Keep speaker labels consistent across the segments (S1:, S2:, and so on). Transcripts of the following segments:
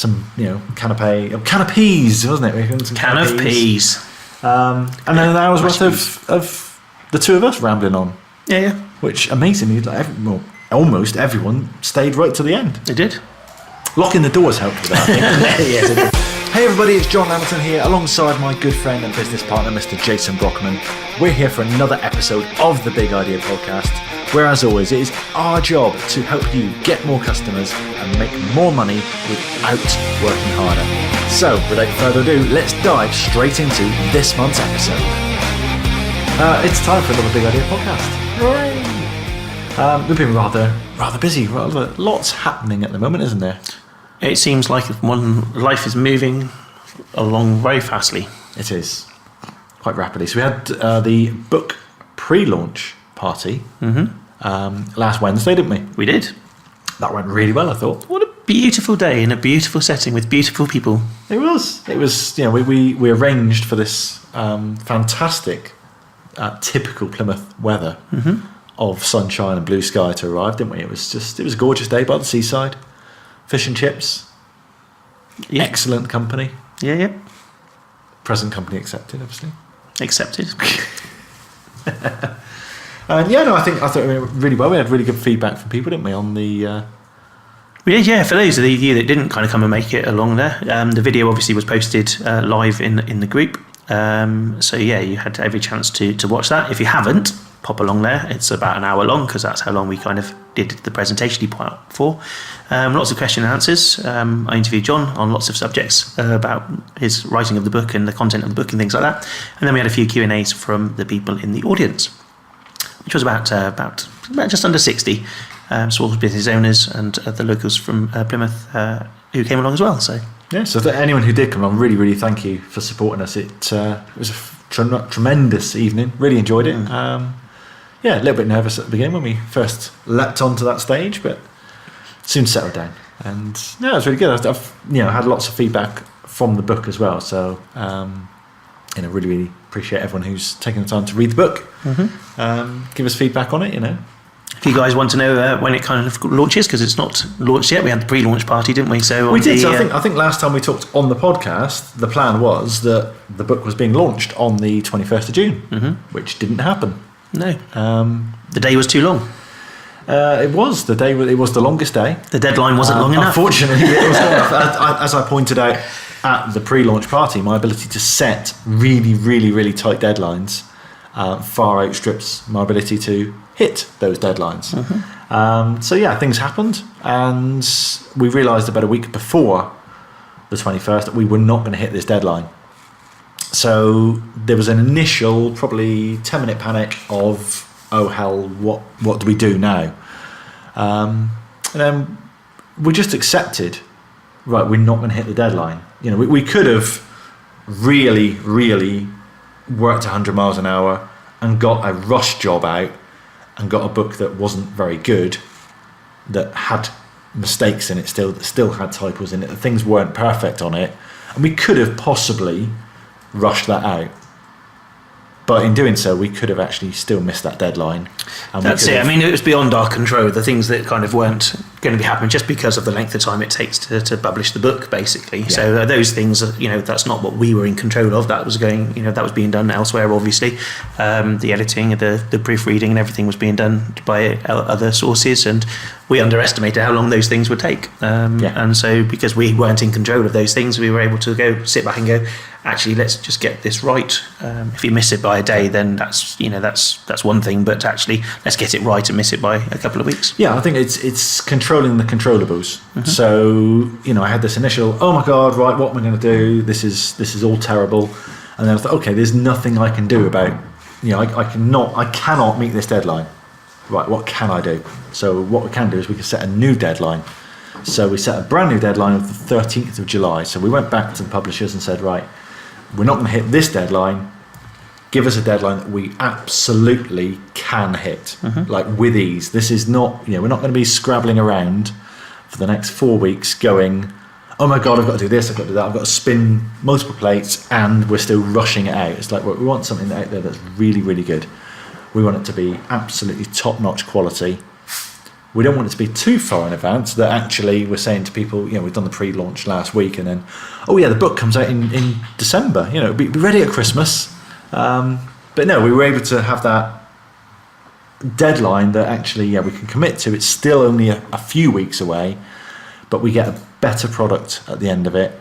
S1: some, canapes, wasn't it?
S2: Can of peas.
S1: And then an hour's worth of the two of us rambling on.
S2: Yeah.
S1: Which, amazingly, almost everyone stayed right to the end.
S2: They did.
S1: Locking the doors helped with that, I think. Yes, it did. Hey everybody, it's John Hamilton here, alongside my good friend and business partner, Mr. Jason Brockman. We're here for another episode of the Big Idea Podcast, where, as always, it is our job to help you get more customers and make more money without working harder. So, without further ado, let's dive straight into this month's episode. It's time for another Big Idea Podcast. Hooray! We've been rather busy, lots happening at the moment, isn't there?
S2: It seems like life is moving along very fastly.
S1: It is, quite rapidly. So we had the book pre-launch party last Wednesday, didn't we?
S2: We did.
S1: That went really well, I thought.
S2: What a beautiful day in a beautiful setting with beautiful people.
S1: It was. We arranged for this fantastic, typical Plymouth weather of sunshine and blue sky to arrive, didn't we? It was a gorgeous day by the seaside. Fish and chips. Yeah. Excellent company.
S2: Yeah.
S1: Present company accepted, obviously.
S2: Accepted.
S1: And I thought it went really well. We had really good feedback from people, didn't we, on the...
S2: We did, yeah. For those of you that didn't kind of come and make it along there, the video obviously was posted live in the group. So yeah, you had every chance to watch that. If you haven't, pop along there. It's about an hour long because that's how long we kind of did the presentation part for. Lots of question and answers. I interviewed John on lots of subjects about his writing of the book and the content of the book and things like that. And then we had a few Q&As from the people in the audience, which was about just under 60 small business owners and the locals from Plymouth who came along as well. So
S1: yeah, so for anyone who did come along, really, really thank you for supporting us. It was a tremendous evening. Really enjoyed it. A little bit nervous at the beginning when we first leapt onto that stage, but soon settled down. And it was really good. I've had lots of feedback from the book as well. So really, really appreciate everyone who's taken the time to read the book. Give us feedback on it.
S2: If you guys want to know when it kind of launches, because it's not launched yet, we had the pre-launch party, didn't we? So
S1: we did. So I think last time we talked on the podcast, the plan was that the book was being launched on the 21st of June, which didn't happen.
S2: No. The day was too long.
S1: It was the day. It was the longest day.
S2: The deadline wasn't long enough.
S1: Unfortunately, it was long enough. As I pointed out at the pre-launch party, my ability to set really, really, really tight deadlines far outstrips my ability to hit those deadlines. Things happened, and we realised about a week before the 21st that we were not going to hit this deadline. So there was an initial probably 10-minute panic of, oh hell, what do we do now? And then we just accepted, right, we're not going to hit the deadline. We could have really, really worked 100 miles an hour and got a rush job out and got a book that wasn't very good, that had mistakes in it that still had typos in it, that things weren't perfect on it. And we could have possibly rush that out, but in doing so we could have actually still missed that deadline. And
S2: that's it. I mean, it was beyond our control, the things that kind of weren't going to be happening just because of the length of time it takes to publish the book, basically. So those things, that's not what we were in control of. That was that was being done elsewhere, obviously. The editing, the proofreading and everything was being done by other sources, and we underestimated how long those things would take. And so because we weren't in control of those things, we were able to sit back and go, actually, let's just get this right. If you miss it by a day, then that's one thing, but actually let's get it right and miss it by a couple of weeks.
S1: Yeah, I think it's controlling the controllables. So I had this initial, oh my god, right, what am I going to do? This is all terrible. And then I thought, okay, there's nothing I can do about, I cannot meet this deadline. Right, what can I do? So what we can do is we can set a new deadline. So we set a brand new deadline of the 13th of July. So we went back to the publishers and said, right, we're not going to hit this deadline. Give us a deadline that we absolutely can hit, like with ease. This is not, we're not going to be scrabbling around for the next 4 weeks going, oh my God, I've got to do this, I've got to do that, I've got to spin multiple plates, and we're still rushing it out. It's like, we want something out there that's really, really good. We want it to be absolutely top-notch quality, we don't want it to be too far in advance that actually we're saying to people, we've done the pre-launch last week and then, the book comes out in December, be ready at Christmas. But no, we were able to have that deadline that actually, we can commit to. It's still only a few weeks away, but we get a better product at the end of it.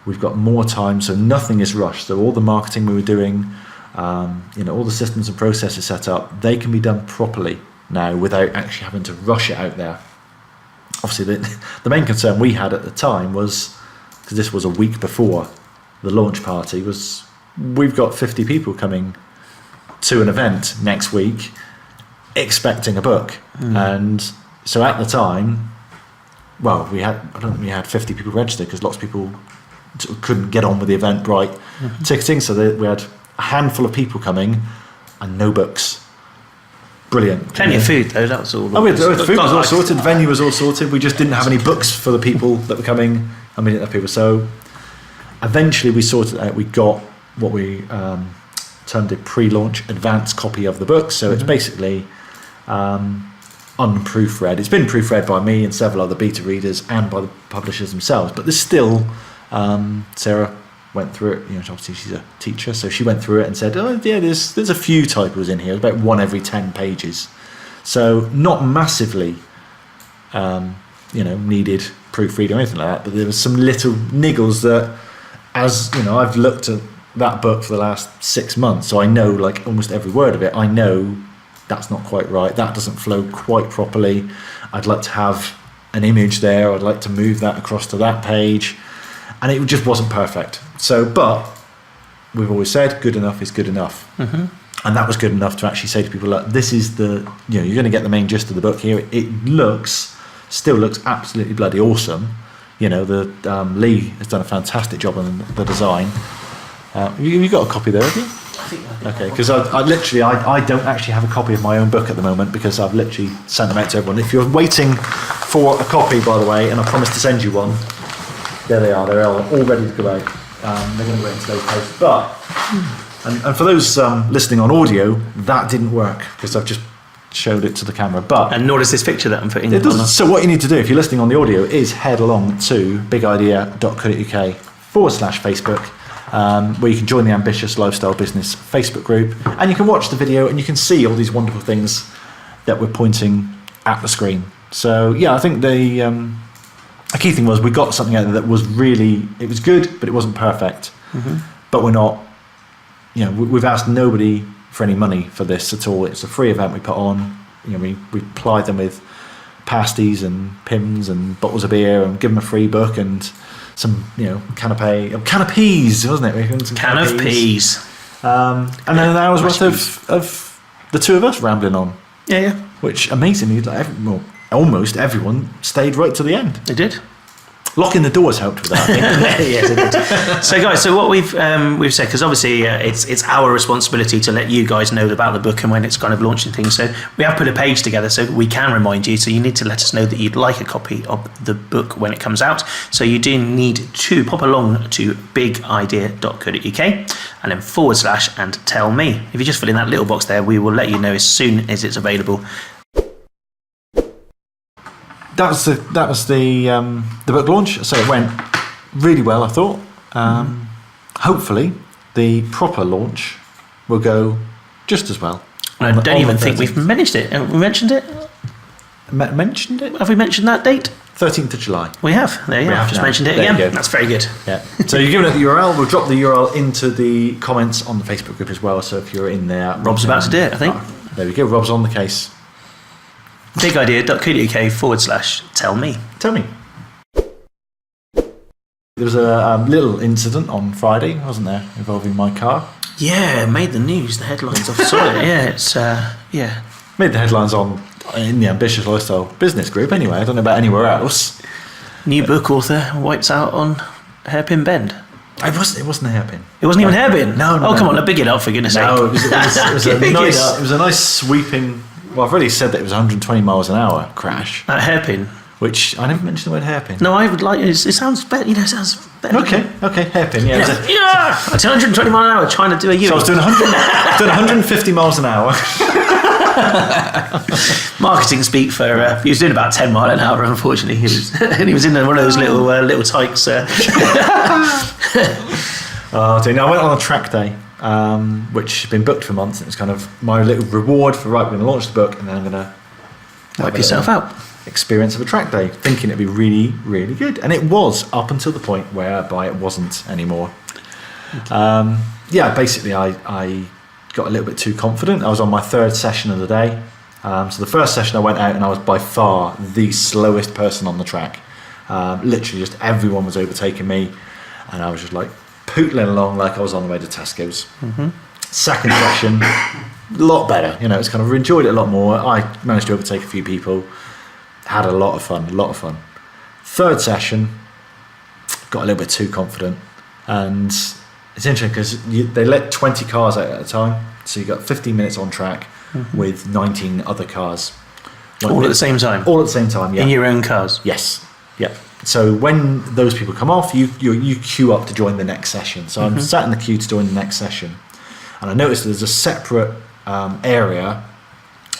S1: We've got more time, so nothing is rushed. So all the marketing we were doing, all the systems and processes set up, they can be done properly now without actually having to rush it out there. Obviously, the main concern we had at the time was, because this was a week before the launch party, was we've got 50 people coming to an event next week expecting a book. And so at the time, we had 50 people registered because lots of people couldn't get on with the Eventbrite ticketing, so we had a handful of people coming and no books. Brilliant.
S2: Plenty of food though, that was all.
S1: The food was all sorted, the venue was all sorted, we just didn't have any books for the people that were coming, and we didn't have people. So eventually we sorted it out. We got what we termed a pre-launch advance copy of the book, so it's basically unproofread. It's been proofread by me and several other beta readers and by the publishers themselves, but there's still Sarah went through it. Obviously she's a teacher, so she went through it and said, there's a few typos in here, about 1 every 10 pages. So not massively, needed proofreading or anything like that, but there was some little niggles that, as I've looked at that book for the last 6 months, so I know like almost every word of it. I know that's not quite right. That doesn't flow quite properly. I'd like to have an image there. I'd like to move that across to that page. And it just wasn't perfect. So, but we've always said good enough is good enough. And that was good enough to actually say to people, look, this is you're going to get the main gist of the book here. It still looks absolutely bloody awesome. Lee has done a fantastic job on the design. You got a copy there, have you? Okay, because I literally don't actually have a copy of my own book at the moment because I've literally sent them out to everyone. If you're waiting for a copy, by the way, and I promised to send you one, there they are. They're all ready to go out. They're going to go out in today's post. But and for those listening on audio, that didn't work because I've just showed it to the camera. But
S2: nor does this picture that I'm putting.
S1: It doesn't. So what you need to do if you're listening on the audio is head along to bigidea.co.uk/Facebook. Where you can join the Ambitious Lifestyle Business Facebook group, and you can watch the video and you can see all these wonderful things that we're pointing at the screen. So I think the key thing was we got something out there that was it was good, but it wasn't perfect. But we're not, we've asked nobody for any money for this at all. It's a free event we put on. We plied them with pasties and pims and bottles of beer and give them a free book and some, can of peas, wasn't it?
S2: Can of peas.
S1: And then an hour's worth of the two of us rambling on.
S2: Yeah.
S1: Which amazingly, almost everyone stayed right to the end.
S2: They did.
S1: Locking the doors helped with that, I think.
S2: Yes, it did. So, guys, what we've said, because obviously it's our responsibility to let you guys know about the book and when it's kind of launching things. So we have put a page together so we can remind you. So you need to let us know that you'd like a copy of the book when it comes out. So you do need to pop along to bigidea.co.uk and then / and tell me. If you just fill in that little box there, we will let you know as soon as it's available.
S1: That was the book launch. So it went really well, I thought. Hopefully, the proper launch will go just as well.
S2: I don't even think we've managed it. Have we mentioned it?
S1: Mentioned it?
S2: Have we mentioned that date?
S1: 13th of July.
S2: We have. There you go. Just mentioned it again. That's very good.
S1: Yeah. So you're giving it the URL. We'll drop the URL into the comments on the Facebook group as well. So if you're in there,
S2: Rob's about to do it, I think.
S1: There we go. Rob's on the case.
S2: bigidea.co.uk / tell me.
S1: Tell me. There was a little incident on Friday, wasn't there, involving my car?
S2: Yeah, made the news, the headlines. I saw it. Yeah, it's
S1: made the headlines in the Ambitious Lifestyle Business Group. Anyway, I don't know about anywhere else.
S2: New book author wipes out on Hairpin Bend.
S1: It wasn't a hairpin.
S2: It wasn't even hairpin.
S1: No.
S2: Come on, big it up for goodness sake.
S1: No, it was a nice sweeping. Well, I've already said that it was 120 miles an hour crash.
S2: At hairpin.
S1: Which I never mentioned the word hairpin.
S2: No, I would like it. It sounds better. It sounds better.
S1: Okay, hairpin. Yeah.
S2: It's 120 miles an hour trying to do a U.
S1: So I was doing 150 miles an hour.
S2: Marketing speak for he was doing about 10 mile an hour. Unfortunately, and he was in one of those little tykes.
S1: Oh, dear. No, I went on a track day, which had been booked for months. And it was kind of my little reward for we're going to launch the book, and then I'm going to
S2: wipe yourself out.
S1: Experience of a track day, thinking it'd be really, really good, and it was up until the point whereby it wasn't anymore. Basically, I got a little bit too confident. I was on my third session of the day. So the first session I went out and I was by far the slowest person on the track. Literally just everyone was overtaking me, and I was just like pootling along like I was on the way to Tesco's. Second session, a lot better. It's kind of enjoyed it a lot more. I managed to overtake a few people, had a lot of fun. Third session, got a little bit too confident, and it's interesting because they let 20 cars out at a time, so you got 15 minutes on track with 19 other cars.
S2: All at the same time?
S1: All at the same time, yeah.
S2: In your own cars?
S1: Yes, yeah. So when those people come off, you queue up to join the next session. So I'm sat in the queue to join the next session, and I noticed there's a separate area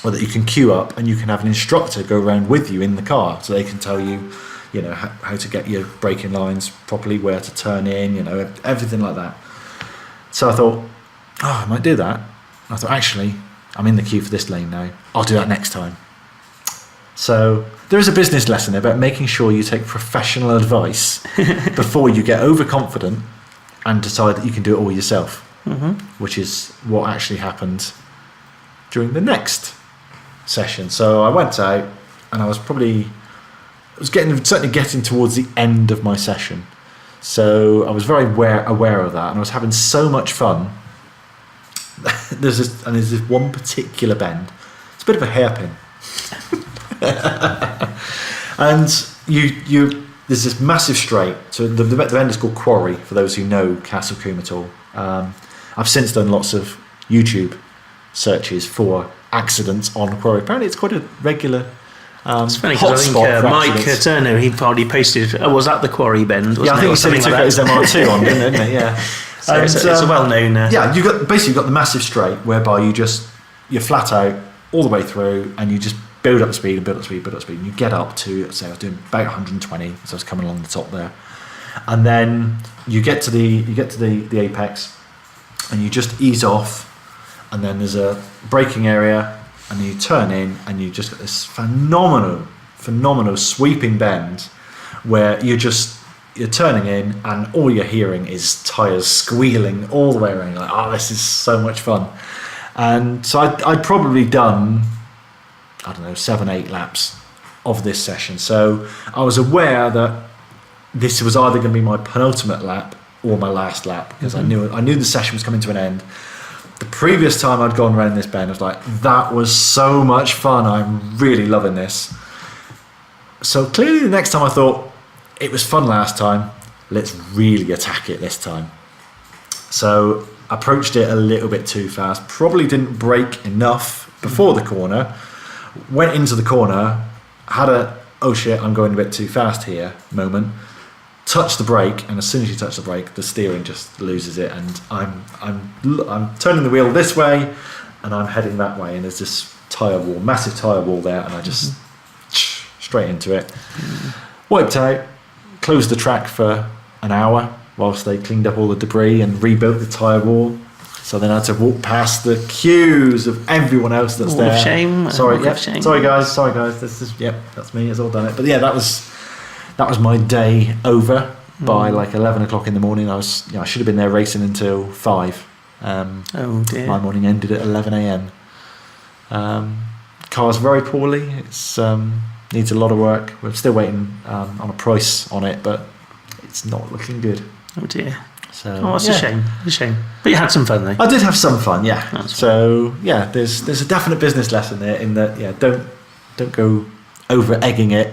S1: where that you can queue up, and you can have an instructor go around with you in the car, so they can tell you, how to get your braking lines properly, where to turn in, everything like that. So I thought, I might do that. And I thought, actually, I'm in the queue for this lane now. I'll do that next time. So there is a business lesson about making sure you take professional advice before you get overconfident and decide that you can do it all yourself, which is what actually happened during the next session. So I went out, and I was certainly getting towards the end of my session. So I was very aware of that, and I was having so much fun. There's this one particular bend. It's a bit of a hairpin. And there's this massive straight. So the bend is called Quarry, for those who know Castle Combe at all. I've since done lots of YouTube searches for accidents on Quarry. Apparently it's quite a regular
S2: it's funny because I think Mike Turner, he probably posted, was that the Quarry bend?
S1: Yeah, I think he said he took out his MR2 on, didn't he? Yeah.
S2: So it's a well-known...
S1: you've got the massive straight whereby you're flat out all the way through, and you just build up speed, and you get up to, say I was doing about 120, so I was coming along the top there, and then you get to the apex, and you just ease off, and then there's a braking area, and then you turn in, and you just got this phenomenal sweeping bend where you're turning in, and all you're hearing is tyres squealing all the way around. You're like, this is so much fun. And so I'd probably done, 7-8 laps of this session. So I was aware that this was either going to be my penultimate lap or my last lap, because I knew the session was coming to an end. The previous time I'd gone around this bend, I was like, that was so much fun. I'm really loving this. So clearly the next time I thought, it was fun last time, let's really attack it this time. So approached it a little bit too fast, probably didn't brake enough before the corner, went into the corner, had oh shit, I'm going a bit too fast here moment, touched the brake, and as soon as you touch the brake, the steering just loses it, and I'm turning the wheel this way, and I'm heading that way, and there's this massive tyre wall there, and I just straight into it. Wiped out, closed the track for an hour whilst they cleaned up all the debris and rebuilt the tyre wall. So then I had to walk past the queues of everyone else that's there.
S2: Shame.
S1: Sorry guys. That's me. It's all done it. But yeah, that was my day over by like 11 o'clock in the morning. I should have been there racing until 5.
S2: Oh dear.
S1: My morning ended at 11 a.m. Car's very poorly. It's needs a lot of work. We're still waiting on a price on it, but it's not looking good.
S2: Oh dear.
S1: So
S2: it's a shame. It's a shame. But you had some fun though.
S1: I did have some fun, yeah.
S2: That's
S1: so fun. Yeah, there's a definite business lesson there in that don't go over egging it.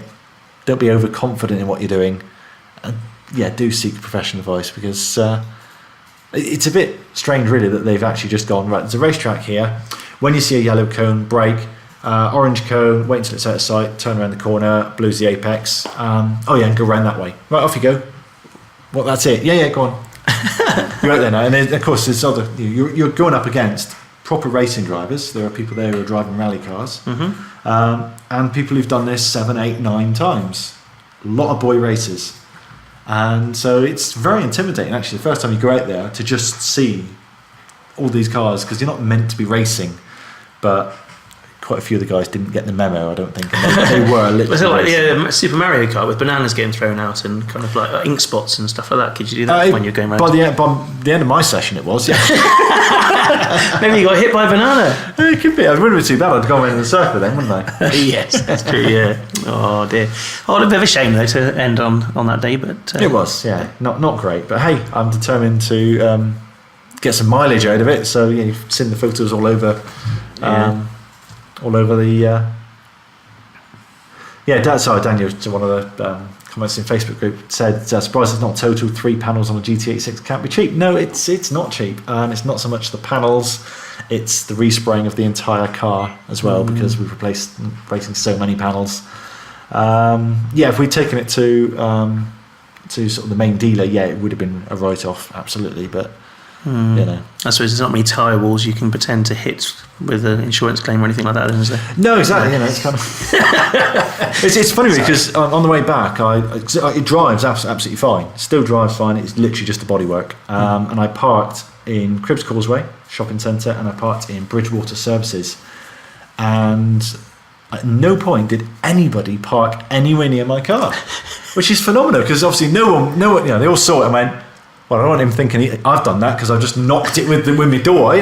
S1: Don't be overconfident in what you're doing. And do seek professional advice, because it's a bit strange really that they've actually just gone, right, there's a racetrack here. When you see a yellow cone, brake. Orange cone, wait until it's out of sight, turn around the corner, blues the apex. And go around that way. Right, off you go. Well, that's it. Yeah, go on. You're out there now. And then, of course, there's you're going up against proper racing drivers. There are people there who are driving rally cars, and people who've done this 7, 8, 9 times. A lot of boy races. And so it's very intimidating, actually, the first time you go out there to just see all these cars, because you're not meant to be racing. But quite a few of the guys didn't get the memo, I don't think. They were a little.
S2: Was it like the Super Mario Kart with bananas getting thrown out and kind of like ink spots and stuff like that? Could you do that when you're going around?
S1: By the end of my session, it was, yeah.
S2: Maybe you got hit by a banana.
S1: It could be. It wouldn't be too bad. I'd go around in the circle then, wouldn't I?
S2: Yes, that's true, yeah. Oh, dear. Oh, a bit of a shame, though, to end on that day. But
S1: it was, yeah. Not great. But hey, I'm determined to get some mileage out of it. So, yeah, you've seen the photos all over the... Daniel, to one of the comments in Facebook group, said, surprised it's not total 3 panels on a GT86 can't be cheap. No, it's not cheap. It's not so much the panels, it's the respraying of the entire car as well, because we've replacing so many panels. If we'd taken it to sort of the main dealer, it would have been a write-off, absolutely, but
S2: I suppose there's not many tyre walls you can pretend to hit with an insurance claim or anything like that, is there?
S1: No, exactly. It's kind of it's funny because on the way back, it drives absolutely fine. It still drives fine. It's literally just the bodywork. And I parked in Cribbs Causeway shopping centre, and I parked in Bridgewater Services, and at no point did anybody park anywhere near my car, which is phenomenal because obviously no one, they all saw it and went, well, I don't want him thinking I've done that because I've just knocked it with my door,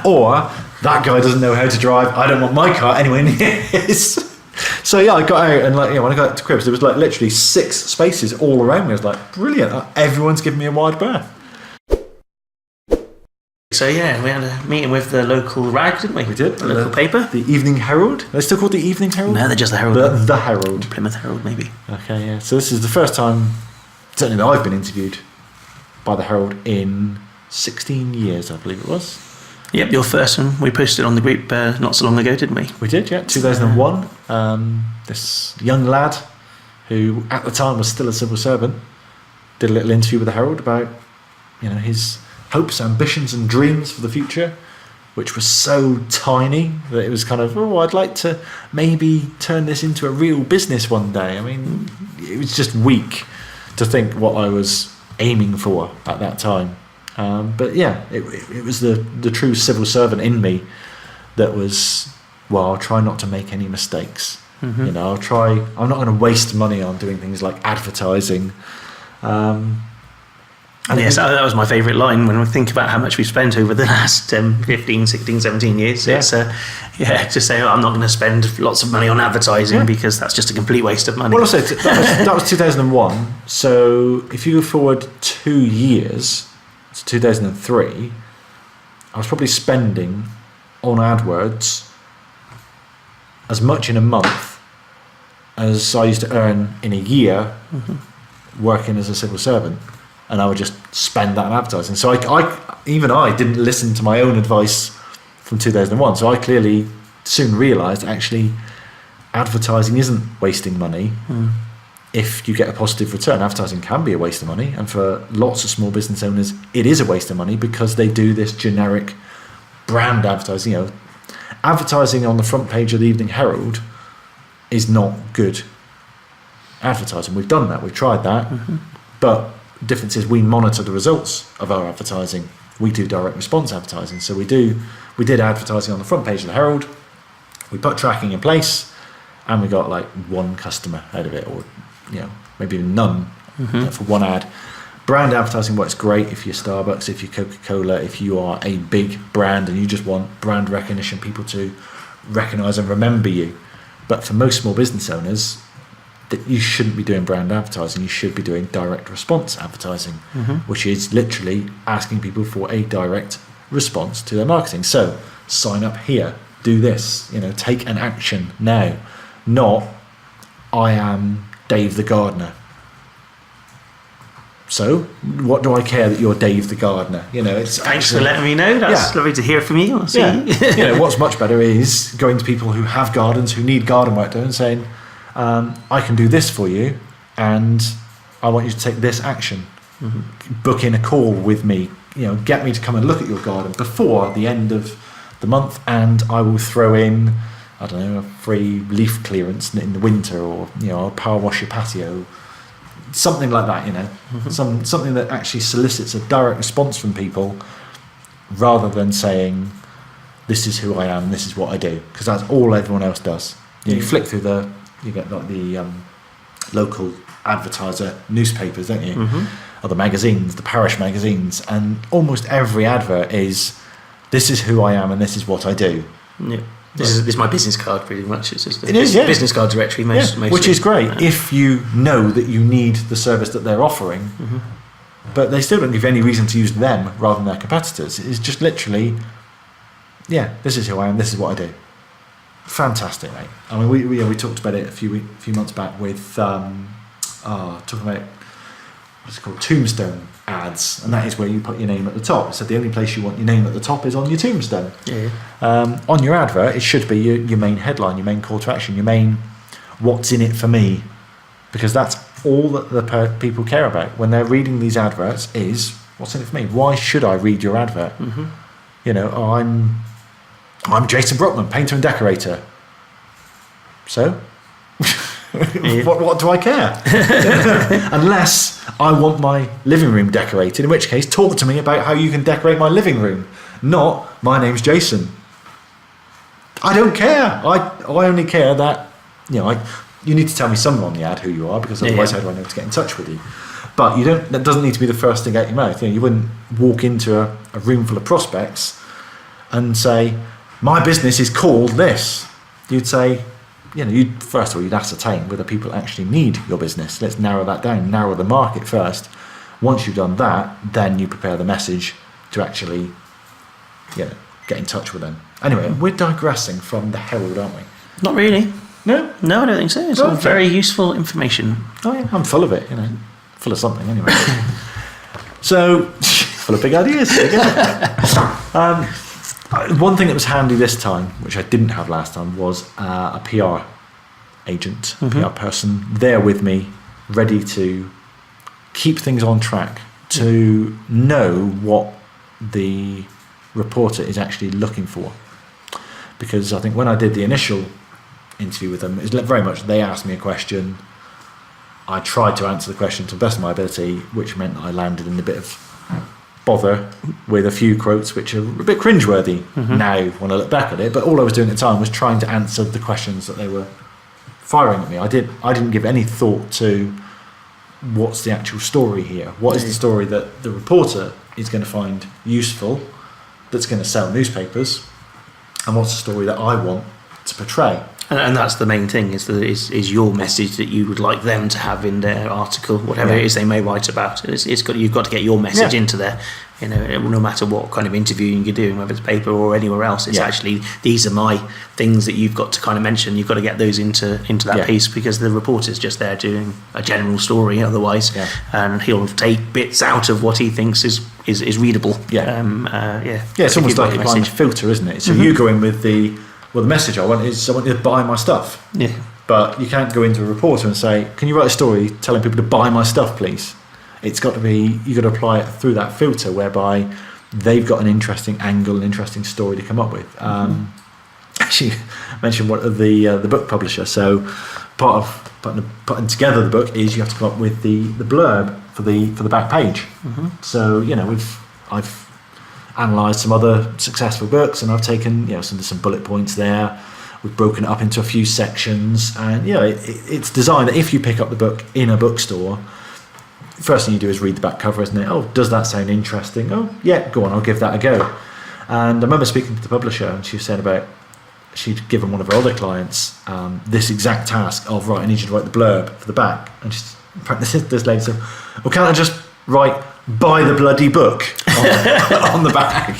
S1: or that guy doesn't know how to drive. I don't want my car anywhere near his. So I got out and when I got to Cribbs, there was literally 6 spaces all around me. I was like, brilliant! Everyone's giving me a wide berth.
S2: So we had a meeting with the local rag, didn't we?
S1: We did.
S2: The local paper,
S1: the Evening Herald. Are they still called the Evening Herald?
S2: No, they're just the Herald.
S1: The Herald.
S2: Plymouth Herald, maybe.
S1: Okay, yeah. So this is the first time, certainly, that I've been interviewed by the Herald in 16 years, I believe it was.
S2: Yep, your first one we posted on the group not so long ago, didn't we?
S1: We did, yeah. 2001. This young lad, who at the time was still a civil servant, did a little interview with the Herald about, his hopes, ambitions, and dreams for the future, which was so tiny that it was kind of, I'd like to maybe turn this into a real business one day. I mean, it was just weak to think what I was aiming for at that time. But yeah, it was the true civil servant in me that was, I'll try not to make any mistakes. I'm not going to waste money on doing things like advertising.
S2: And yes, that was my favourite line when we think about how much we've spent over the last 15, 16, 17 years.
S1: Yeah.
S2: It's to say, I'm not going to spend lots of money on advertising because that's just a complete waste of money.
S1: Well, also, that was 2001. So if you go forward 2 years to 2003, I was probably spending on AdWords as much in a month as I used to earn in a year working as a civil servant. And I would just spend that on advertising. So I didn't listen to my own advice from 2001. So I clearly soon realised actually advertising isn't wasting money if you get a positive return. Advertising can be a waste of money, and for lots of small business owners it is a waste of money because they do this generic brand advertising. Advertising on the front page of the Evening Herald is not good advertising. We've done that, we've tried that, but the difference is we monitor the results of our advertising. We do direct response advertising. So we did advertising on the front page of the Herald. We put tracking in place, and we got like 1 customer out of it, or maybe even none for 1 ad. Brand advertising works great if you're Starbucks, if you're Coca-Cola, if you are a big brand and you just want brand recognition, people to recognise and remember you. But for most small business owners, that you shouldn't be doing brand advertising. You should be doing direct response advertising, which is literally asking people for a direct response to their marketing. So sign up here, do this, take an action now. Not, I am Dave the gardener. So what do I care that you're Dave the gardener? It's
S2: Thanks for letting me know. That's lovely to hear from you. I'll see.
S1: Yeah. What's much better is going to people who have gardens, who need garden work done, and saying, I can do this for you, and I want you to take this action. book in a call with me, get me to come and look at your garden before the end of the month, and I will throw in, I don't know, a free leaf clearance in the winter, or I'll power wash your patio, something like that. Something that actually solicits a direct response from people, rather than saying, "This is who I am, this is what I do," because that's all everyone else does. You flick through you get like the local advertiser newspapers, don't you? Or the magazines, the parish magazines, and almost every advert is, "This is who I am and this is what I do."
S2: Yeah. This is my business card, pretty much. It's just business card directory, mostly.
S1: Which is great if you know that you need the service that they're offering, but they still don't give any reason to use them rather than their competitors. It's just literally, this is who I am, this is what I do. Fantastic, mate. I mean, we talked about it a few months back with talking about what's it called, tombstone ads, and that is where you put your name at the top. So the only place you want your name at the top is on your tombstone. On your advert, it should be your main headline, your main call to action, your main "what's in it for me," because that's all that the people care about when they're reading these adverts is what's in it for me. Why should I read your advert? I'm Jason Brockman, painter and decorator. So what do I care? Unless I want my living room decorated, in which case talk to me about how you can decorate my living room, not "my name's Jason." I don't care. I only care that you need to tell me somewhere on the ad who you are, because otherwise how do I know to get in touch with you? But that doesn't need to be the first thing out your mouth. You wouldn't walk into a room full of prospects and say, "My business is called this." You'd say, first of all, you'd ascertain whether people actually need your business. Let's narrow that down, narrow the market first. Once you've done that, then you prepare the message to actually get in touch with them. Anyway, we're digressing from the Herald, aren't we?
S2: Not really.
S1: No,
S2: I don't think so. It's all very useful information.
S1: Oh yeah, I'm full of it. Full of something anyway. So, full of big ideas. One thing that was handy this time, which I didn't have last time, was a PR agent, PR person there with me, ready to keep things on track, to know what the reporter is actually looking for. Because I think when I did the initial interview with them, it was very much they asked me a question, I tried to answer the question to the best of my ability, which meant that I landed in a bit of bother with a few quotes which are a bit cringeworthy now when I look back at it, but all I was doing at the time was trying to answer the questions that they were firing at me. I didn't give any thought to what's the actual story here. What is the story that the reporter is going to find useful, that's going to sell newspapers, and what's the story that I want to portray.
S2: And that's the main thing, is your message that you would like them to have in their article, whatever it is they may write about. You've got to get your message into there. No matter what kind of interviewing you're doing, whether it's paper or anywhere else, it's actually, these are my things that you've got to kind of mention. You've got to get those into that piece, because the reporter's just there doing a general story otherwise, and he'll take bits out of what he thinks is readable.
S1: It's almost like a kind of filter, isn't it? So you go in with the message I want is I want you to buy my stuff.
S2: Yeah.
S1: But you can't go into a reporter and say, "Can you write a story telling people to buy my stuff, please?" It's got to be, you've got to apply it through that filter whereby they've got an interesting angle, an interesting story to come up with. Actually, I mentioned what the book publisher. So part of putting together the book is you have to come up with the blurb for the back page. So I've analysed some other successful books, and I've taken some bullet points there. We've broken it up into a few sections, and it's designed that if you pick up the book in a bookstore, first thing you do is read the back cover, isn't it? Oh, does that sound interesting? Oh, yeah, go on, I'll give that a go. And I remember speaking to the publisher, and she said about she'd given one of her other clients this exact task of, right, I need you to write the blurb for the back. And this lady said, well, can't I just write "buy the bloody book" on the back?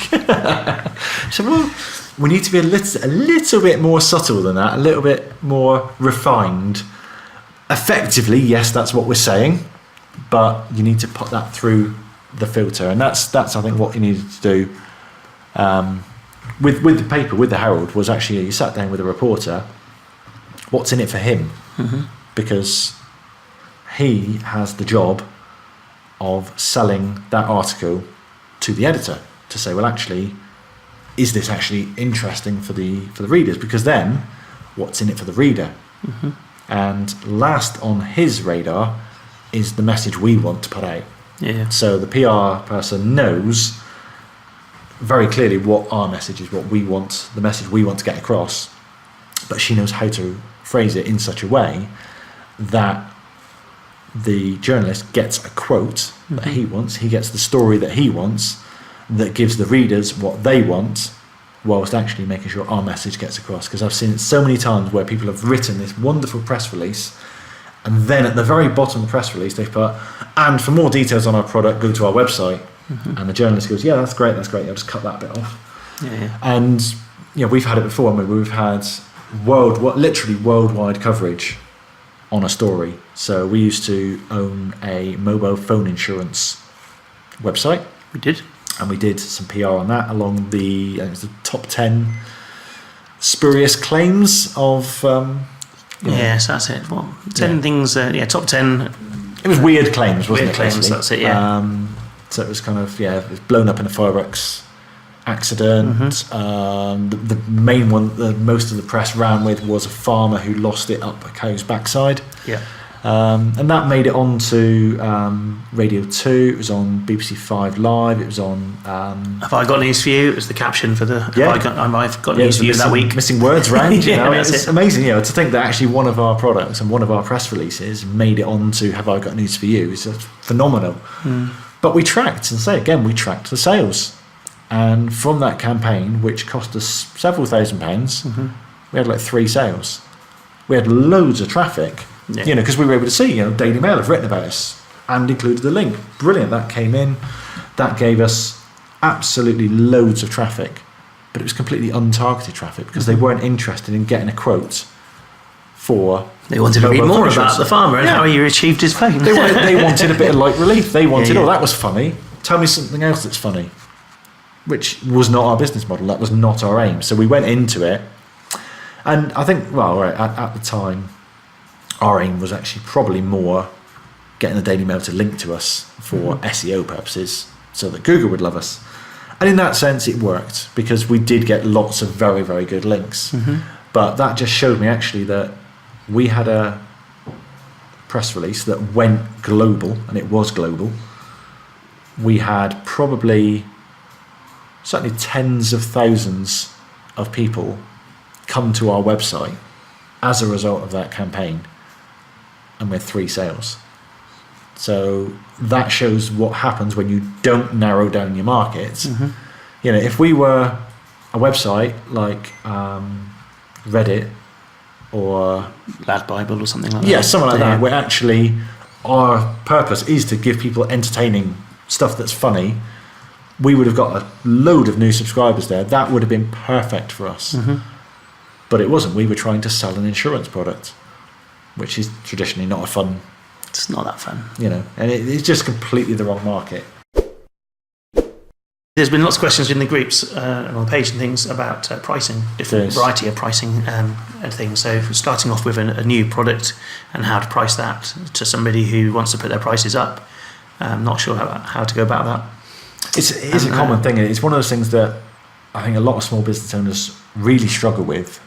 S1: So, well, we need to be a little bit more subtle than that, a little bit more refined. Effectively, yes, that's what we're saying, but you need to put that through the filter, and that's I think what you needed to do with the paper, with the Herald, was actually you sat down with a reporter. What's in it for him? Because he has the job of selling that article to the editor to say, well, actually, is this actually interesting for the readers? Because then, what's in it for the reader?
S2: Mm-hmm.
S1: And last on his radar is the message we want to put out.
S2: Yeah.
S1: So the PR person knows very clearly what our message is, what we want, the message we want to get across, but she knows how to phrase it in such a way that the journalist gets a quote that he wants, he gets the story that he wants, that gives the readers what they want, whilst actually making sure our message gets across. Because I've seen it so many times where people have written this wonderful press release, and then at the very bottom of the press release they've put, and for more details on our product, go to our website. And the journalist goes, yeah, that's great, I'll just cut that bit off.
S2: Yeah.
S1: And we've had it before. I mean, we've had literally worldwide coverage on a story. So we used to own a mobile phone insurance website.
S2: We did.
S1: And we did some PR on that along I think it was the top 10 spurious claims of...
S2: Yes, that's it. Well, 10 things, top 10...
S1: It was weird claims, wasn't
S2: weird
S1: it?
S2: Claims,
S1: basically?
S2: that's it, yeah.
S1: So it was kind of, it was blown up in a fireworks accident. The main one that most of the press ran with was a farmer who lost it up a cow's backside.
S2: Yeah.
S1: And that made it onto Radio 2, it was on BBC 5 Live, it was on...
S2: Have I got news for you? It was the caption for the... I've got news for you that week.
S1: Missing words round, It's
S2: it.
S1: amazing, to think that actually one of our products and one of our press releases made it onto Have I Got News for You. It's phenomenal. But we tracked the sales. And from that campaign, which cost us several £1,000s, we had like 3 sales. We had loads of traffic.
S2: Yeah.
S1: Because we were able to see, Daily Mail have written about us and included the link. Brilliant, that came in. That gave us absolutely loads of traffic, but it was completely untargeted traffic because they weren't interested in getting a quote for...
S2: They wanted to read more about the farmer and how he achieved his fame.
S1: They wanted a bit of light relief. They wanted, that was funny. Tell me something else that's funny, which was not our business model. That was not our aim. So we went into it, and I think, at the time, our aim was actually probably more getting the Daily Mail to link to us for SEO purposes so that Google would love us. And in that sense, it worked because we did get lots of very, very good links. But that just showed me actually that we had a press release that went global, and it was global. We had probably certainly tens of thousands of people come to our website as a result of that campaign. And with 3 sales. So that shows what happens when you don't narrow down your markets. If we were a website like Reddit or
S2: Lad Bible or something like that.
S1: Yeah, something like that, where actually our purpose is to give people entertaining stuff that's funny, we would have got a load of new subscribers there. That would have been perfect for us. But it wasn't. We were trying to sell an insurance product, which is traditionally not a fun...
S2: It's not that fun.
S1: And it's just completely the wrong market.
S2: There's been lots of questions in the groups and on the page and things about pricing, different variety of pricing and things. So starting off with a new product and how to price that to somebody who wants to put their prices up. I'm not sure how to go about that.
S1: It's a common thing. It's one of those things that I think a lot of small business owners really struggle with.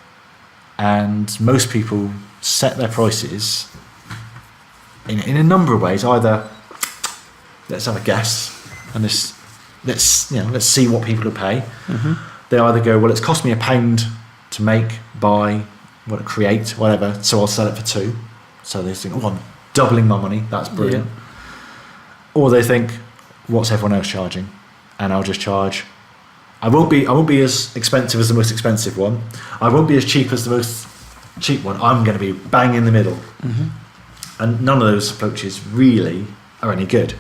S1: And most people set their prices in a number of ways. Either let's have a guess and let's see what people will pay. They either go, well, it's cost me £1 to make, buy, create, whatever, so I'll sell it for 2. So they think, I'm doubling my money, that's brilliant. Or they think, what's everyone else charging? And I'll just charge. I won't be as expensive as the most expensive one. I won't be as cheap as the most cheap one. I'm going to be bang in the middle. And none of those approaches really are any good.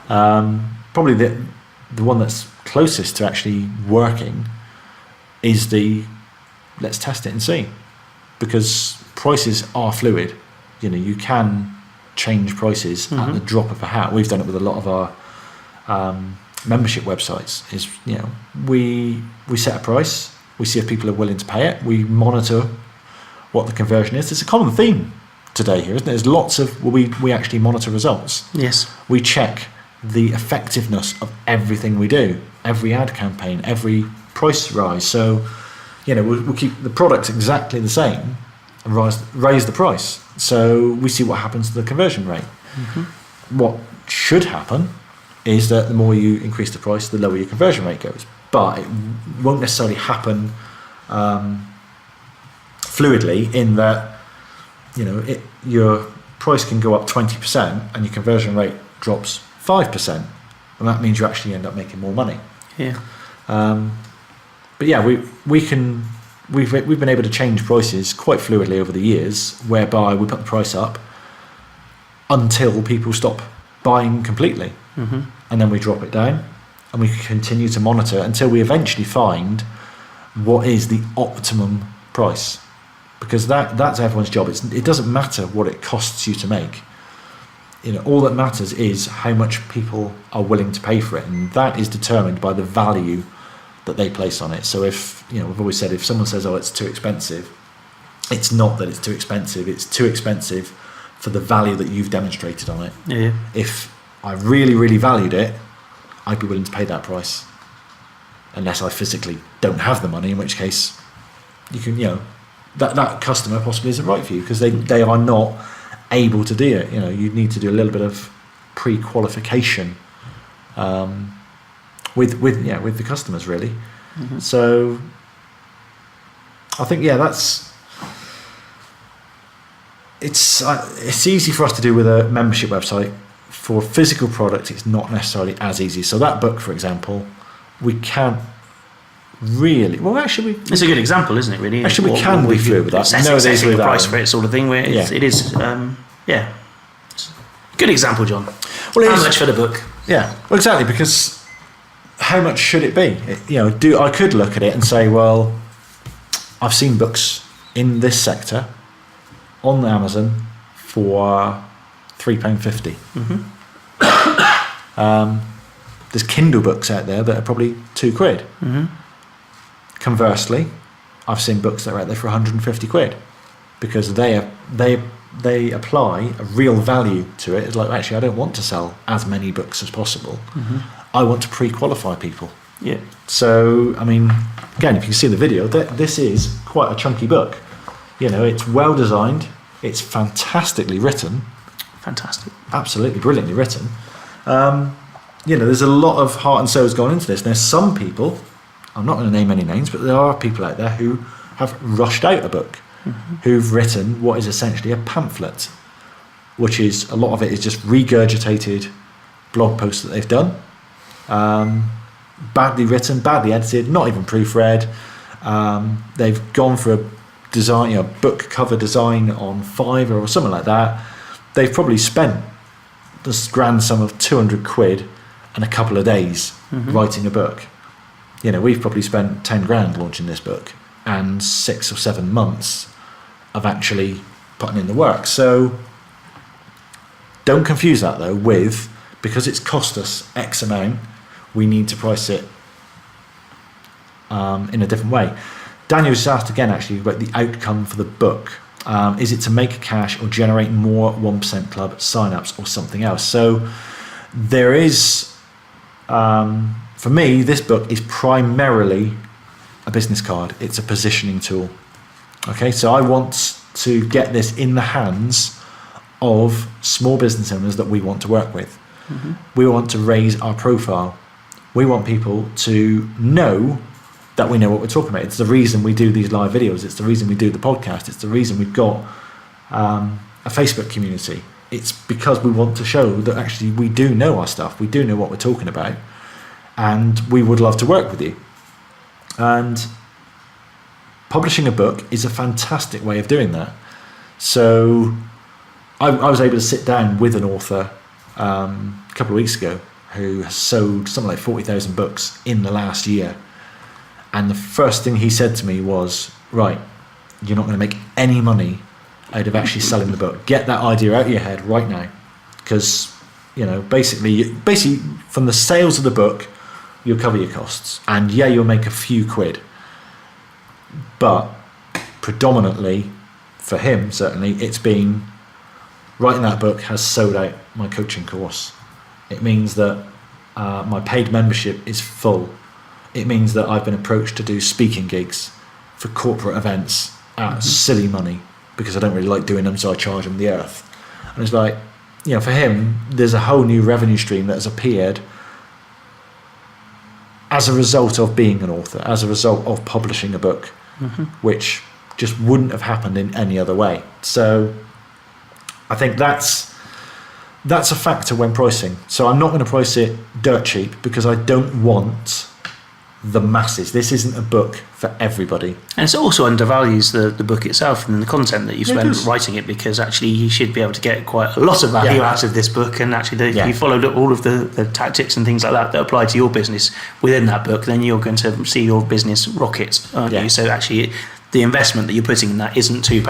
S1: Probably the one that's closest to actually working is let's test it and see. Because prices are fluid. You can change prices at the drop of a hat. We've done it with a lot of our membership websites. We set a price, we see if people are willing to pay it, we monitor what the conversion is. It's a common theme today here, isn't it? There's lots of we actually monitor results.
S2: Yes.
S1: We check the effectiveness of everything we do, every ad campaign, every price rise. So, we'll keep the product exactly the same and raise the price. So we see what happens to the conversion rate. What should happen is that the more you increase the price, the lower your conversion rate goes. But it won't necessarily happen fluidly in that, your price can go up 20% and your conversion rate drops 5%. And that means you actually end up making more money.
S2: Yeah.
S1: But yeah, we've been able to change prices quite fluidly over the years, whereby we put the price up until people stop buying completely. And then we drop it down and we continue to monitor until we eventually find what is the optimum price, because that's everyone's job. It doesn't matter what it costs you to make. All that matters is how much people are willing to pay for it, and that is determined by the value that they place on it. So if we've always said, if someone says, oh, it's too expensive, it's not that it's too expensive. It's too expensive for the value that you've demonstrated on it.
S2: Yeah.
S1: If I really, really valued it, I'd be willing to pay that price, unless I physically don't have the money, in which case you can, that customer possibly isn't right for you because they are not able to do it. You need to do a little bit of pre-qualification with the customers, really. So I think it's easy for us to do with a membership website. For physical product, it's not necessarily as easy. So that book, for example, we can't really. Well, actually,
S2: it's a good example, isn't it? Really,
S1: actually, we can be fluid with that.
S2: Setting the price for it, sort of thing. Where it is, good example, John.
S1: Well,
S2: how much for the book?
S1: Yeah, well, exactly, because how much should it be? I could look at it and say, well, I've seen books in this sector on Amazon for £3.50. There's Kindle books out there that are probably £2. Conversely, I've seen books that are out there for 150 quid because they apply a real value to it. It's like, actually, I don't want to sell as many books as possible. I want to pre-qualify people.
S2: Yeah.
S1: So, I mean, again, if you can see the video, this is quite a chunky book. It's well designed. It's fantastically written.
S2: Fantastic.
S1: Absolutely brilliantly written. There's a lot of heart and soul has gone into this. There's some people, I'm not going to name any names, but there are people out there who have rushed out a book, who've written what is essentially a pamphlet, which is, a lot of it is just regurgitated blog posts that they've done. Badly written, badly edited, not even proofread. They've gone for a design, book cover design on Fiverr or something like that. They've probably spent this grand sum of 200 quid and a couple of days writing a book. We've probably spent 10 grand launching this book and 6 or 7 months of actually putting in the work. So don't confuse that though with, because it's cost us X amount, we need to price it in a different way. Daniel was asked again actually about the outcome for the book. Is it to make cash or generate more 1% Club sign-ups or something else? So there is, for me, this book is primarily a business card. It's a positioning tool. Okay, so I want to get this in the hands of small business owners that we want to work with. We want to raise our profile. We want people to know that we know what we're talking about. It's the reason we do these live videos. It's the reason we do the podcast. It's the reason we've got a Facebook community. It's because we want to show that actually we do know our stuff. We do know what we're talking about. And we would love to work with you. And publishing a book is a fantastic way of doing that. So I was able to sit down with an author a couple of weeks ago who has sold something like 40,000 books in the last year. And the first thing he said to me was, right, you're not going to make any money out of actually selling the book. Get that idea out of your head right now. Because, basically from the sales of the book, you'll cover your costs. And yeah, you'll make a few quid. But predominantly, for him, certainly, it's been, writing that book has sold out my coaching course. It means that my paid membership is full. It means that I've been approached to do speaking gigs for corporate events at silly money because I don't really like doing them, so I charge them the earth. And it's like, for him, there's a whole new revenue stream that has appeared as a result of being an author, as a result of publishing a book, which just wouldn't have happened in any other way. So I think that's a factor when pricing. So I'm not going to price it dirt cheap because I don't want the masses. This isn't a book for everybody. And
S2: it also undervalues the book itself and the content that you spent writing it, because actually you should be able to get quite a lot of value out of this book, and actually if you followed all of the tactics and things like that apply to your business within that book, then you're going to see your business rocket, aren't you? So actually the investment that you're putting in that isn't £2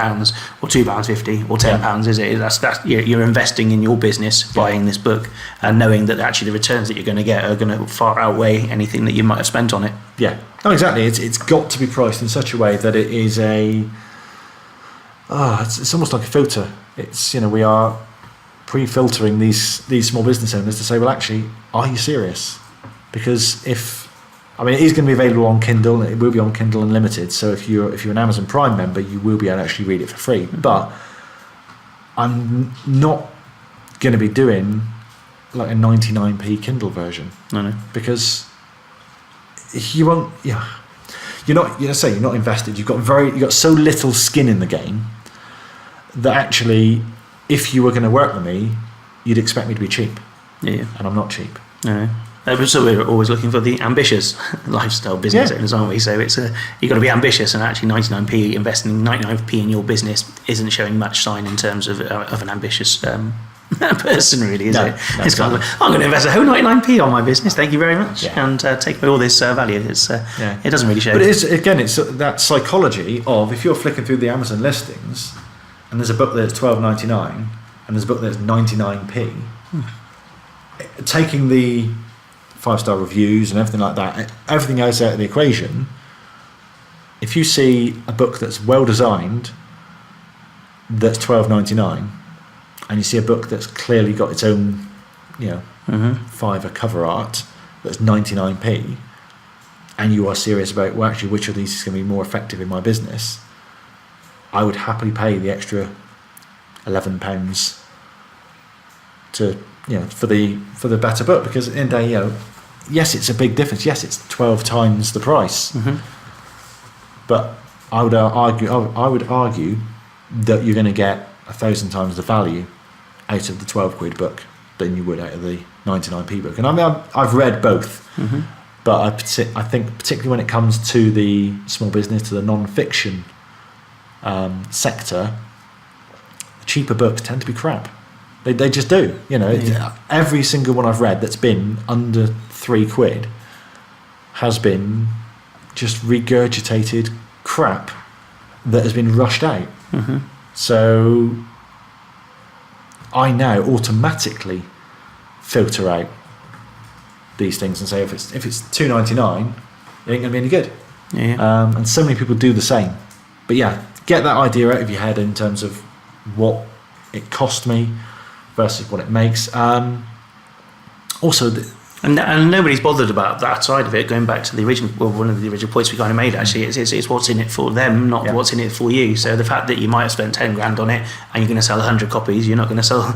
S2: or £2.50 or £10, is it? That's you're investing in your business buying this book and knowing that actually the returns that you're going to get are going to far outweigh anything that you might have spent on it.
S1: Yeah, no, exactly. It's got to be priced in such a way that it is it's almost like a filter. It's we are pre-filtering these small business owners to say, well, actually, are you serious? Because it is going to be available on Kindle, and it will be on Kindle Unlimited. So if you're an Amazon Prime member, you will be able to actually read it for free. But I'm not going to be doing like a 99p Kindle version.
S2: No.
S1: Because you won't. You're not invested. You've got so little skin in the game that actually, if you were going to work with me, you'd expect me to be cheap.
S2: Yeah.
S1: And I'm not cheap.
S2: No. So we're always looking for the ambitious lifestyle business owners, aren't we? So it's you've got to be ambitious, and actually 99p, investing 99p in your business isn't showing much sign in terms of an ambitious person, really, is it? It's kind of like, I'm going to invest a whole 99p on my business, thank you very much, and take away all this value. It doesn't really show.
S1: But it's that psychology of, if you're flicking through the Amazon listings and there's a book that's $12.99 and there's a book that's 99p, taking the 5-star reviews and everything like that, everything else out of the equation, if you see a book that's well designed that's $12.99 and you see a book that's clearly got its own fiver cover art that's 99p, and you are serious about, well, actually, which of these is going to be more effective in my business, I would happily pay the extra £11 to for the better book, because at the end of the day, yes, it's a big difference. Yes, it's 12 times the price. But I would argue that you're going to get 1,000 times the value out of the 12 quid book than you would out of the 99p book. And I've read both, but I think particularly when it comes to the small business, to the non-fiction sector, the cheaper books tend to be crap. They just do. Every single one I've read that's been under £3 has been just regurgitated crap that has been rushed out. So I now automatically filter out these things and say, if it's $2.99, it ain't gonna be any good. And so many people do the same. But get that idea out of your head in terms of what it cost me versus what it makes. Also,
S2: and nobody's bothered about that side of it. Going back to the original, one of the original points we kind of made, actually, it's what's in it for them, not what's in it for you. So the fact that you might have spent 10 grand on it and you're going to sell 100 copies, you're not going to sell.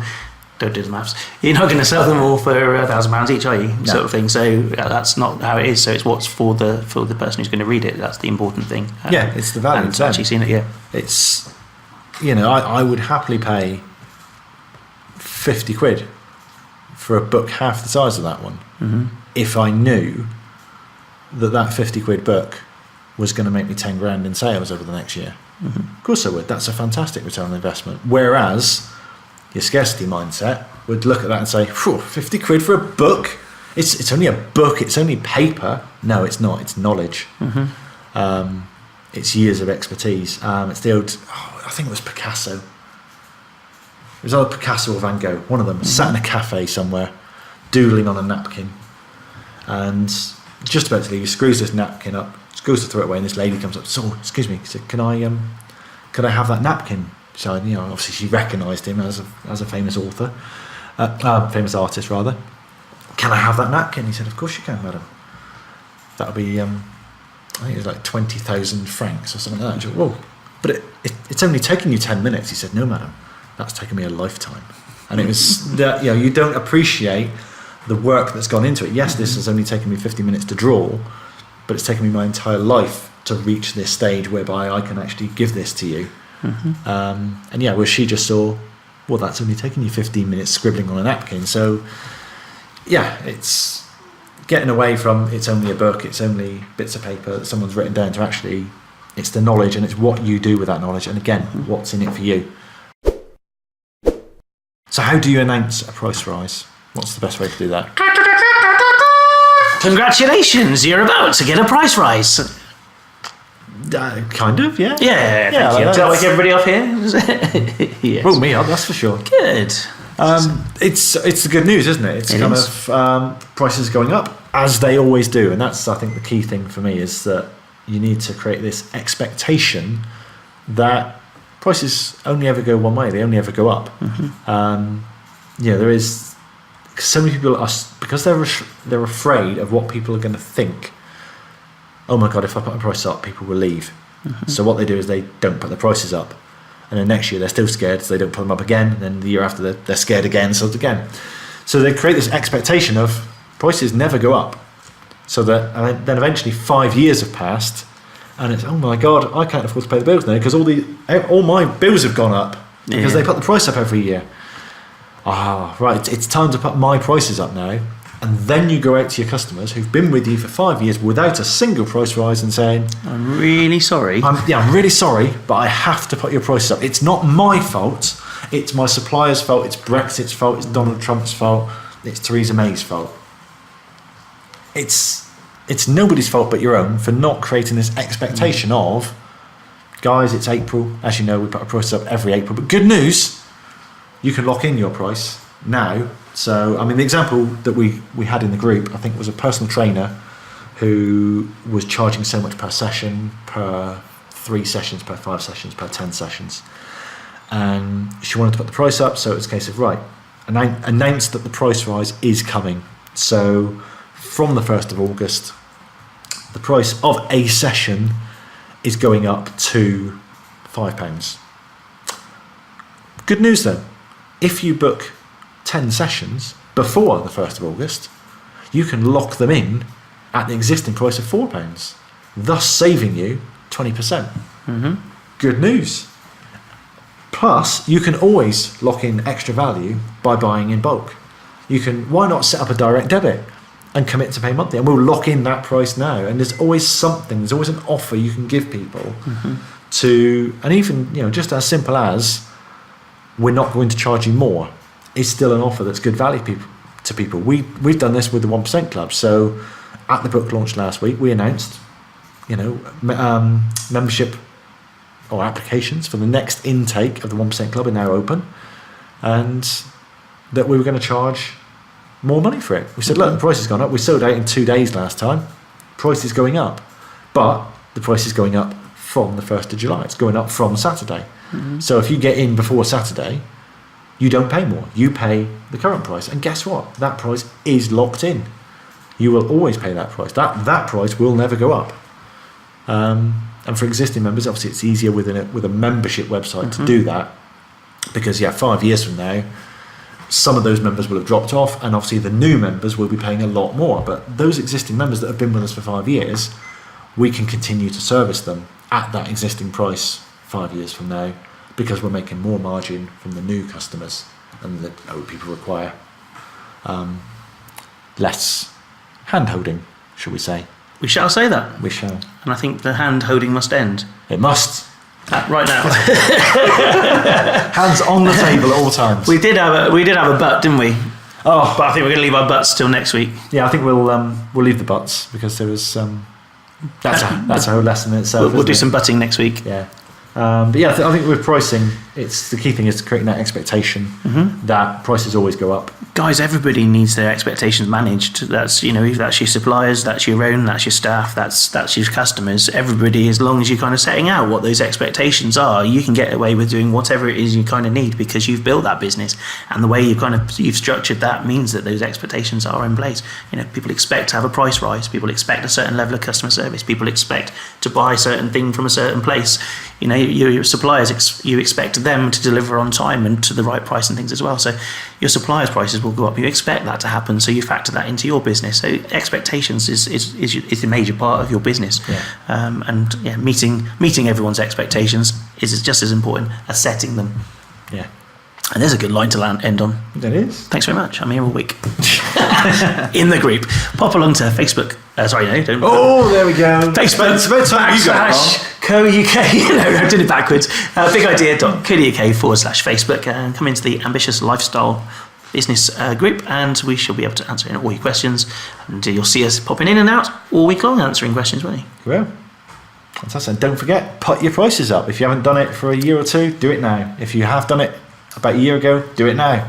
S2: Don't do the maths. You're not going to sell them all for £1,000 each, are you? No. Sort of thing. So that's not how it is. So it's what's for the person who's going to read it. That's the important thing.
S1: It's the value.
S2: And actually seeing it.
S1: It's I would happily pay £50 for a book half the size of that one, if I knew that £50 book was going to make me 10 grand in sales over the next year. Of course I would. That's a fantastic return on investment. Whereas your scarcity mindset would look at that and say, £50 for a book? It's only a book. It's only paper. No, it's not. It's knowledge. It's years of expertise. It's the old. I think it was Picasso. It was either Picasso or Van Gogh, one of them, sat in a cafe somewhere, doodling on a napkin, and just about to leave, he screws this napkin up, goes to throw it away, and this lady comes up, so, excuse me, he said, can I have that napkin? So, obviously she recognised him as a famous author, famous artist rather, can I have that napkin? He said, of course you can, madam. That'll be, I think it was like 20,000 francs or something like that. Said, whoa, but it's only taken you 10 minutes. He said, no, madam, that's taken me a lifetime. And it was that, you don't appreciate the work that's gone into it. Yes, this has only taken me 50 minutes to draw, but it's taken me my entire life to reach this stage whereby I can actually give this to you. And where she just saw, well, that's only taken you 15 minutes scribbling on a napkin. So, it's getting away from it's only a book, it's only bits of paper that someone's written down to actually, it's the knowledge and it's what you do with that knowledge. And again, what's in it for you. So how do you announce a price rise? What's the best way to do that?
S2: Congratulations, you're about to get a price rise.
S1: Kind of, yeah.
S2: Yeah, thank you. Does that wake everybody up here? Yes.
S1: Well, me up, that's for sure.
S2: Good.
S1: It's the good news, isn't it? It's kind of prices going up, as they always do. And that's, I think, the key thing for me is that you need to create this expectation that prices only ever go one way. They only ever go up. There is so many people are, because they're afraid of what people are going to think. Oh my God, if I put my prices up, people will leave. So what they do is they don't put the prices up. And then next year they're still scared, so they don't put them up again. And then the year after they're scared again, so again. So they create this expectation of prices never go up. So that and then eventually 5 years have passed, and it's, oh my God, I can't afford to pay the bills now because all my bills have gone up because they put the price up every year. Right, it's time to put my prices up now. And then you go out to your customers who've been with you for 5 years without a single price rise and saying,
S2: I'm really sorry.
S1: I'm really sorry, but I have to put your prices up. It's not my fault. It's my supplier's fault. It's Brexit's fault. It's Donald Trump's fault. It's Theresa May's fault. It's nobody's fault but your own for not creating this expectation of, guys, it's April. As you know, we put our prices up every April. But good news, you can lock in your price now. So, the example that we had in the group, I think, was a personal trainer who was charging so much per session, per 3 sessions, per 5 sessions, per 10 sessions. And she wanted to put the price up, so it was a case of, right, announce that the price rise is coming. So, from the 1st of August, the price of a session is going up to £5. Good news, though. If you book 10 sessions before the 1st of August, you can lock them in at the existing price of £4, thus saving you 20%. Good news. Plus, you can always lock in extra value by buying in bulk. Why not set up a direct debit and commit to pay monthly? And we'll lock in that price now. And there's always there's always an offer you can give people and even, just as simple as, we're not going to charge you more, is still an offer that's good value to people. We've done this with the 1% Club. So at the book launch last week, we announced, membership or applications for the next intake of the 1% Club are now open, and that we were going to charge more money for it. We said, look, the price has gone up. We sold out in 2 days last time. Price is going up, but the price is going up from the 1st of July. It's going up from Saturday. So if you get in before Saturday, you don't pay more. You pay the current price. And guess what? That price is locked in. You will always pay that price. That price will never go up. And for existing members, obviously it's easier with a membership website to do that, because 5 years from now, some of those members will have dropped off, and obviously the new members will be paying a lot more. But those existing members that have been with us for 5 years, we can continue to service them at that existing price 5 years from now, because we're making more margin from the new customers, and the old people require less hand-holding, shall we say.
S2: We shall say that.
S1: We shall.
S2: And I think the hand-holding must end.
S1: It must.
S2: Right now.
S1: Hands on the table at all times.
S2: We did have a butt, didn't we? Oh, but I think we're going to leave our butts till next week.
S1: Yeah, I think we'll leave the butts, because there was that's a whole lesson in itself.
S2: We'll do some butting next week.
S1: Yeah. But I think with pricing, It's the key thing is creating that expectation that prices always go up.
S2: Guys, everybody needs their expectations managed. That's, if that's your suppliers, that's your own, that's your staff, that's your customers. Everybody, as long as you're kind of setting out what those expectations are, you can get away with doing whatever it is you kind of need, because you've built that business, and the way you've structured that means that those expectations are in place. People expect to have a price rise. People expect a certain level of customer service. People expect to buy a certain thing from a certain place. Your suppliers, you expect them to deliver on time and to the right price and things as well. So your suppliers' prices will go up. You expect that to happen, so you factor that into your business. So expectations is a major part of your business. Yeah. Meeting everyone's expectations is just as important as setting them.
S1: Yeah.
S2: And there's a good line to end on.
S1: That is.
S2: Thanks very much. I'm here all week. In the group. Pop along to Facebook. Don't.
S1: Oh, there we go.
S2: Facebook.
S1: It's about time you got it wrong.
S2: Co.uk. No, I did it backwards. bigidea.co.uk/Facebook, and come into the Ambitious Lifestyle Business group, and we shall be able to answer all your questions. And you'll see us popping in and out all week long answering questions, won't you?
S1: Well, fantastic. And don't forget, put your prices up. If you haven't done it for a year or two, do it now. If you have done it about a year ago, do it now.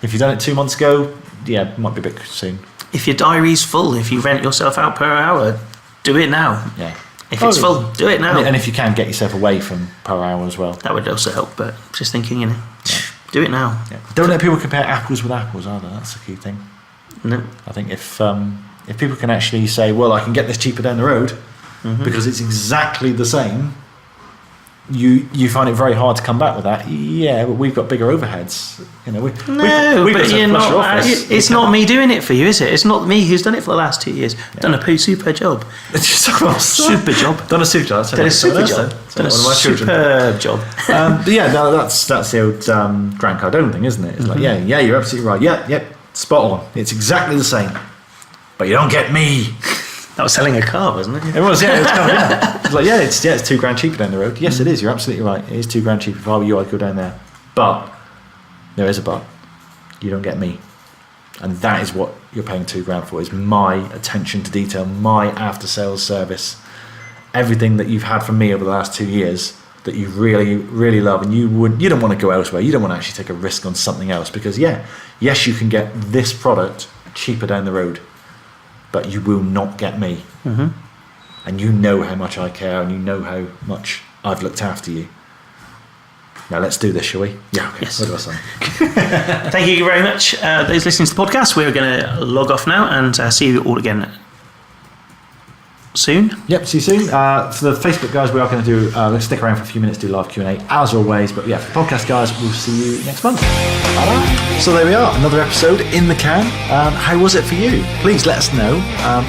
S1: If you've done it 2 months ago, it might be a bit soon.
S2: If your diary's full, if you rent yourself out per hour, do it now.
S1: Yeah.
S2: If it's full, do it now.
S1: And if you can, get yourself away from per hour as well.
S2: That would also help, but just thinking, do it now.
S1: Yeah. Don't let people compare apples with apples either. That's the key thing.
S2: No.
S1: I think if people can actually say, well, I can get this cheaper down the road because it's exactly the same, you find it very hard to come back with that. Yeah, but we've got bigger overheads.
S2: It's not me doing it for you, is it? It's not me who's done it for the last 2 years. Yeah. Done a super job. Super job.
S1: Done a super job.
S2: Done a super job. Done a superb job.
S1: But yeah, no, that's the old Grant Cardone thing, isn't it? It's like, yeah, you're absolutely right. Yep, spot on. It's exactly the same, but you don't get me.
S2: That was selling a car, wasn't it?
S1: It was, yeah. It was car, yeah. It's like, it's £2,000 cheaper down the road. Yes, it is. You're absolutely right. It is £2,000 cheaper. If I were you, I'd go down there. But there is a but. You don't get me, and that is what you're paying £2,000 for. Is my attention to detail, my after-sales service, everything that you've had from me over the last 2 years that you really, really love, and you don't want to go elsewhere. You don't want to actually take a risk on something else because yes, you can get this product cheaper down the road, but you will not get me. And you know how much I care, and you know how much I've looked after you. Now let's do this, shall we? Yeah, okay.
S2: Yes.
S1: What do I say?
S2: Thank you very much, those listening to the podcast. We're going to log off now and see you all again soon.
S1: Yep, see you soon. For the Facebook guys, we are going to do, let's stick around for a few minutes, do live Q&A as always. But yeah, for the podcast guys, we'll see you next month. Bye-bye. So there we are, another episode in the can. How was it for you? Please let us know.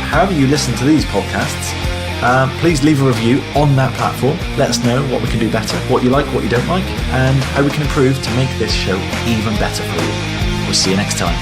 S1: However you listen to these podcasts, please leave a review on that platform. Let us know what we can do better, what you like, what you don't like, and how we can improve to make this show even better for you. We'll see you next time.